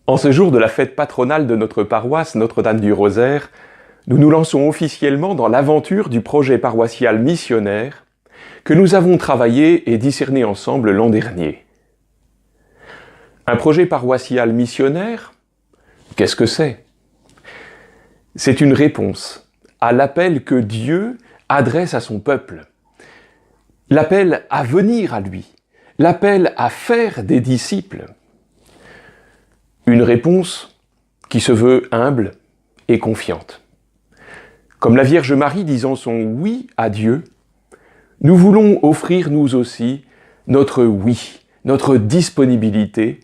En ce jour de la fête patronale de notre paroisse Notre-Dame du Rosaire, nous nous lançons officiellement dans l'aventure du projet paroissial missionnaire que nous avons travaillé et discerné ensemble l'an dernier. Un projet paroissial missionnaire, qu'est-ce que c'est? C'est une réponse à l'appel que Dieu adresse à son peuple. L'appel à venir à lui, l'appel à faire des disciples. Une réponse qui se veut humble et confiante. Comme la Vierge Marie disant son oui à Dieu, nous voulons offrir nous aussi notre oui, notre disponibilité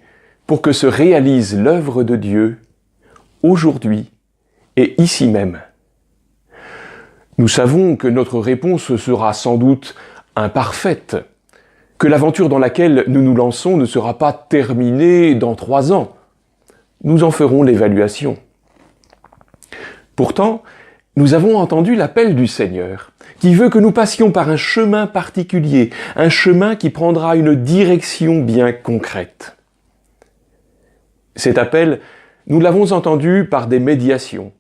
pour que se réalise l'œuvre de Dieu aujourd'hui et ici même. Nous savons que notre réponse sera sans doute imparfaite, que l'aventure dans laquelle nous nous lançons ne sera pas terminée dans 3 ans. Nous en ferons l'évaluation. Pourtant, nous avons entendu l'appel du Seigneur, qui veut que nous passions par un chemin particulier, un chemin qui prendra une direction bien concrète. Cet appel, nous l'avons entendu par des médiations.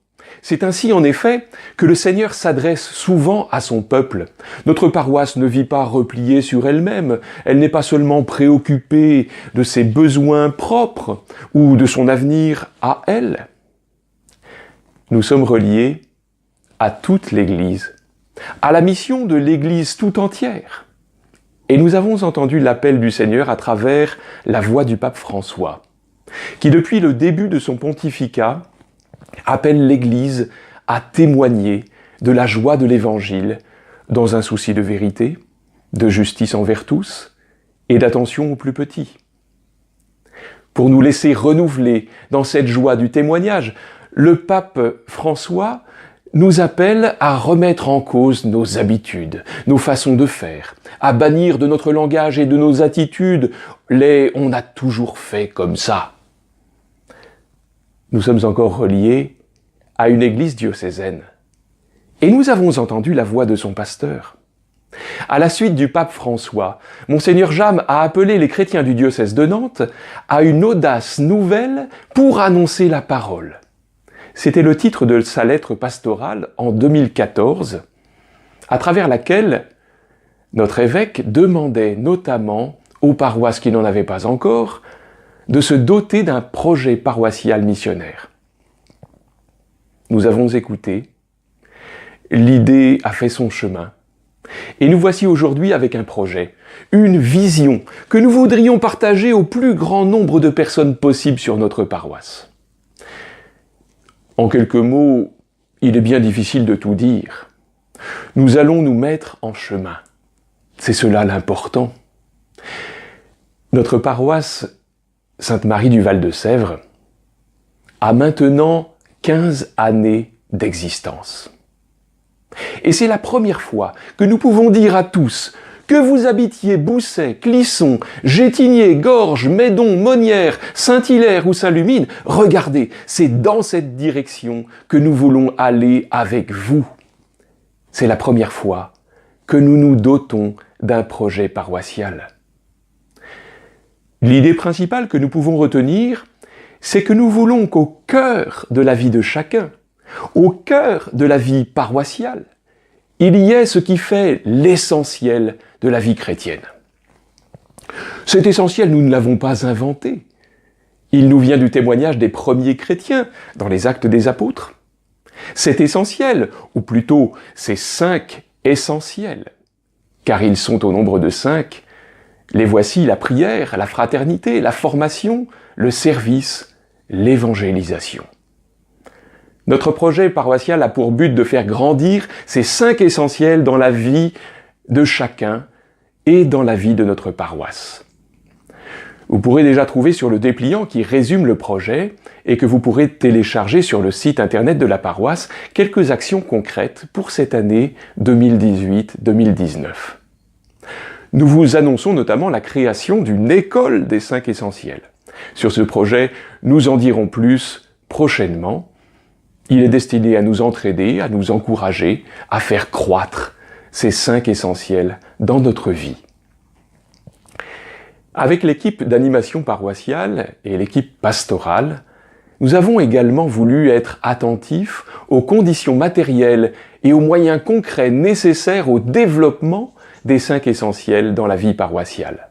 C'est ainsi, en effet, que le Seigneur s'adresse souvent à son peuple. Notre paroisse ne vit pas repliée sur elle-même, elle n'est pas seulement préoccupée de ses besoins propres ou de son avenir à elle. Nous sommes reliés à toute l'Église, à la mission de l'Église tout entière. Et nous avons entendu l'appel du Seigneur à travers la voix du pape François, qui depuis le début de son pontificat appelle l'Église à témoigner de la joie de l'Évangile dans un souci de vérité, de justice envers tous et d'attention aux plus petits. Pour nous laisser renouveler dans cette joie du témoignage, le pape François nous appelle à remettre en cause nos habitudes, nos façons de faire, à bannir de notre langage et de nos attitudes les « on a toujours fait comme ça ». Nous sommes encore reliés à une église diocésaine. Et nous avons entendu la voix de son pasteur. À la suite du pape François, Monseigneur James a appelé les chrétiens du diocèse de Nantes à une audace nouvelle pour annoncer la parole. C'était le titre de sa lettre pastorale en 2014, à travers laquelle notre évêque demandait notamment aux paroisses qui n'en avaient pas encore de se doter d'un projet paroissial missionnaire. Nous avons écouté, l'idée a fait son chemin, et nous voici aujourd'hui avec un projet, une vision que nous voudrions partager au plus grand nombre de personnes possible sur notre paroisse. En quelques mots, il est bien difficile de tout dire. Nous allons nous mettre en chemin. C'est cela l'important. Notre paroisse Sainte-Marie du Val-de-Sèvres a maintenant 15 années d'existence. Et c'est la première fois que nous pouvons dire à tous, que vous habitiez Bousset, Clisson, Gétigné, Gorges, Médon, Monnières, Saint-Hilaire ou Saint-Lumine, regardez, c'est dans cette direction que nous voulons aller avec vous. C'est la première fois que nous nous dotons d'un projet paroissial. L'idée principale que nous pouvons retenir, c'est que nous voulons qu'au cœur de la vie de chacun, au cœur de la vie paroissiale, il y ait ce qui fait l'essentiel de la vie chrétienne. Cet essentiel, nous ne l'avons pas inventé. Il nous vient du témoignage des premiers chrétiens dans les Actes des Apôtres. Cet essentiel, ou plutôt ces 5 essentiels, car ils sont au nombre de 5, les voici: la prière, la fraternité, la formation, le service, l'évangélisation. Notre projet paroissial a pour but de faire grandir ces 5 essentiels dans la vie de chacun et dans la vie de notre paroisse. Vous pourrez déjà trouver sur le dépliant qui résume le projet et que vous pourrez télécharger sur le site internet de la paroisse quelques actions concrètes pour cette année 2018-2019. Nous vous annonçons notamment la création d'une école des 5 essentiels. Sur ce projet, nous en dirons plus prochainement. Il est destiné à nous entraider, à nous encourager, à faire croître ces 5 essentiels dans notre vie. Avec l'équipe d'animation paroissiale et l'équipe pastorale, nous avons également voulu être attentifs aux conditions matérielles et aux moyens concrets nécessaires au développement des 5 essentiels dans la vie paroissiale.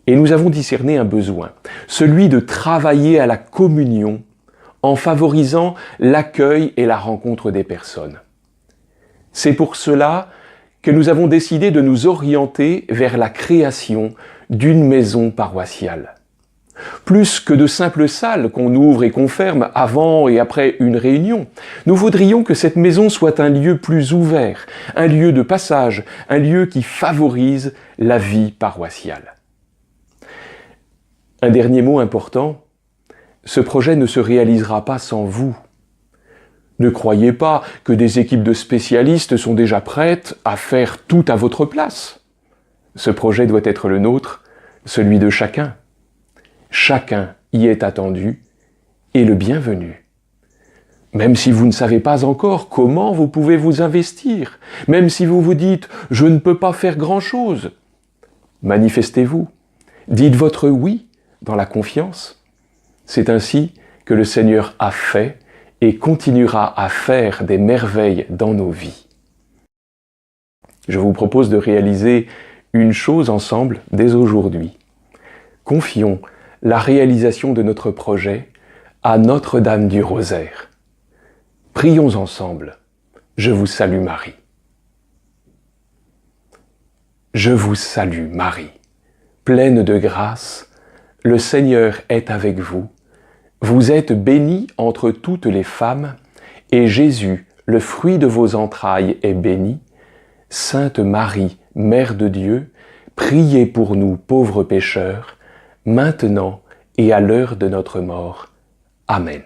Et nous avons discerné un besoin, celui de travailler à la communion en favorisant l'accueil et la rencontre des personnes. C'est pour cela que nous avons décidé de nous orienter vers la création d'une maison paroissiale. Plus que de simples salles qu'on ouvre et qu'on ferme avant et après une réunion, nous voudrions que cette maison soit un lieu plus ouvert, un lieu de passage, un lieu qui favorise la vie paroissiale. Un dernier mot important, ce projet ne se réalisera pas sans vous. Ne croyez pas que des équipes de spécialistes sont déjà prêtes à faire tout à votre place. Ce projet doit être le nôtre, celui de chacun. Chacun y est attendu et le bienvenu. Même si vous ne savez pas encore comment vous pouvez vous investir, même si vous vous dites « je ne peux pas faire grand-chose », manifestez-vous, dites votre oui dans la confiance. C'est ainsi que le Seigneur a fait et continuera à faire des merveilles dans nos vies. Je vous propose de réaliser une chose ensemble dès aujourd'hui. Confions la réalisation de notre projet à Notre-Dame du Rosaire. Prions ensemble. Je vous salue Marie. Je vous salue Marie, pleine de grâce, le Seigneur est avec vous. Vous êtes bénie entre toutes les femmes, et Jésus, le fruit de vos entrailles, est béni. Sainte Marie, Mère de Dieu, priez pour nous pauvres pécheurs, maintenant et à l'heure de notre mort. Amen.